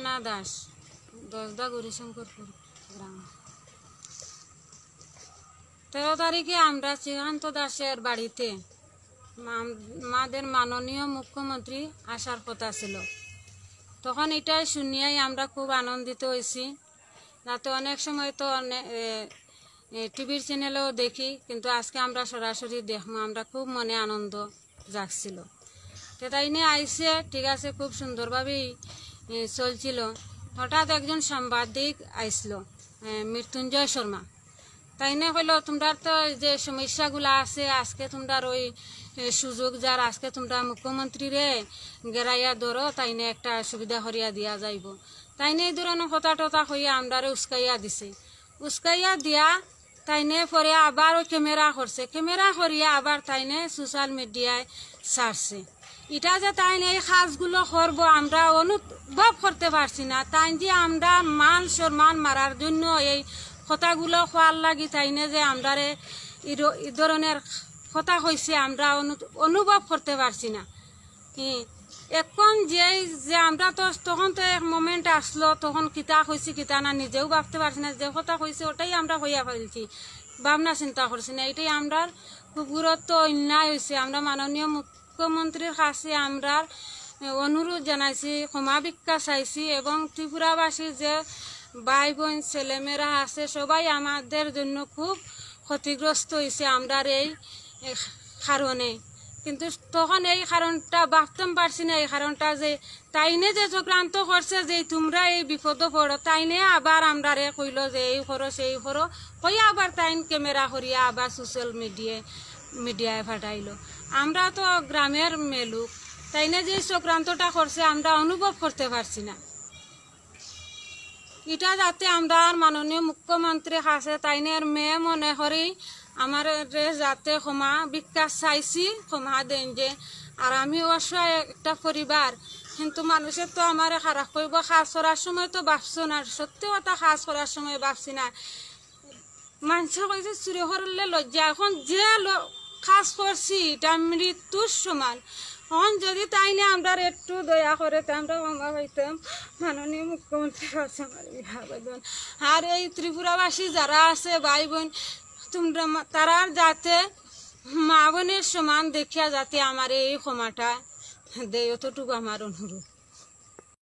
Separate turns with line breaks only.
অঞ্জনা দাস, দশদা গৌরীশঙ্করপুর গ্রাম। 13 তারিখে আমরা শ্রীকান্ত দাসের বাড়িতে আমাদের মাননীয় মুখ্যমন্ত্রী আসার কথা ছিল। তখন এটাই শুনিয়াই আমরা খুব আনন্দিত হয়েছি। যাতে অনেক সময় তো টিভির চ্যানেলেও দেখি, কিন্তু আজকে আমরা সরাসরি দেখবো, আমরা খুব মনে আনন্দ জাগছিল। তো তাই নিয়ে আইসে, ঠিক আছে, খুব সুন্দরভাবেই চলছিল। হঠাৎ একজন সাংবাদিক আইসলো, মৃত্যুঞ্জয় শর্মা। তাই নিয়ে কইল, তোমরা তো যে সমস্যাগুলো আছে, আজকে তোমরা ওই সুযোগ যার, আজকে তোমরা মুখ্যমন্ত্রীরে গেরাইয়া ধরো, তাই নিয়ে একটা সুবিধা করিয়া দিয়া যাইব। তাই নিয়ে এই ধরনের কথা টথা হইয়া আমরা উস্কাইয়া দিছে। উস্কাইয়া দিয়া তাই নিয়ে পরে আবার ওই ক্যামেরা করছে, ক্যামেরা করিয়া আবার তাই নিয়ে সোশ্যাল মিডিয়ায় ছাড়ছে। এটা যে তাই এই কাজগুলো করবো আমরা অনুভব করতে পারছি না। তাই যে আমরা মান সম্মান মারার জন্য এই কথাগুলো খোয়ার লাগি তাই না, যে আমরা এই ধরনের কথা হয়েছে আমরা অনুভব করতে পারছি না। এখন যে আমরা তো তখন তো এক মোমেন্ট আসলো, তখন কিতা হয়েছে কিতা না নিজেও ভাবতে পারছি না। যে কথা হয়েছে ওটাই আমরা হইয়া ফেলছি, ভাবনা চিন্তা করছি না। এটাই আমরা খুব গুরুত্ব অন্যায় হয়েছে। আমরা মাননীয় মুখ্যমন্ত্রীর কাছে আমরা অনুরোধ জানাইছি, ক্ষমা ভিক্ষা চাইছি, এবং ত্রিপুরাবাসী যে ভাই বোন ছেলেমেয়েরা আছে সবাই আমাদের জন্য খুব ক্ষতিগ্রস্ত হয়েছে আমরা এই কারণে। কিন্তু তখন এই কারণটা ভাবতাম পারছি না, এই কারণটা যে তাইনে যে চক্রান্ত করছে যে তোমরা এই বিপদ পড়ো, তাইনে আবার আমরা কইল যে এই করো সেই করো, কই আবার তাইন ক্যামেরা করিয়া আবার সোশ্যাল মিডিয়ায় ফাটাইলো। আমরা তো গ্রামের মেলুক, তাইনে যে চক্রান্তটা করছে আমরা অনুভব করতে পারছি না। এটা যাতে আমরা মাননীয় মুখ্যমন্ত্রী কাছে তাইনের মেয়ে মনে করি আমার যাতে ক্ষমা ভিক্ষা চাইছি, ক্ষমা দেন যে। আর আমি অবশ্যই একটা পরিবার, কিন্তু মানুষের তো আমার খারাপ করবো, কাজ করার সময় তো ভাবছো না, সত্যি কথা কাজ করার সময় ভাবছি না। মানুষে কইছে চুরি করলে লজ্জা, এখন যে কাজ করছি এটা মৃত্যুর সমান। এখন যদি তাই না আমরা একটু দয়া করে আমরা ক্ষমা পাইতাম মাননীয় মুখ্যমন্ত্রীর কাছে আমার আবেদন। আর এই ত্রিপুরাবাসী যারা আছে ভাই বোন, তোমরা তারা যাতে মা বোনের সমান দেখিয়া যাতে আমার এই ক্ষমাটা দেয়, অতটুকু আমার অনুরোধ।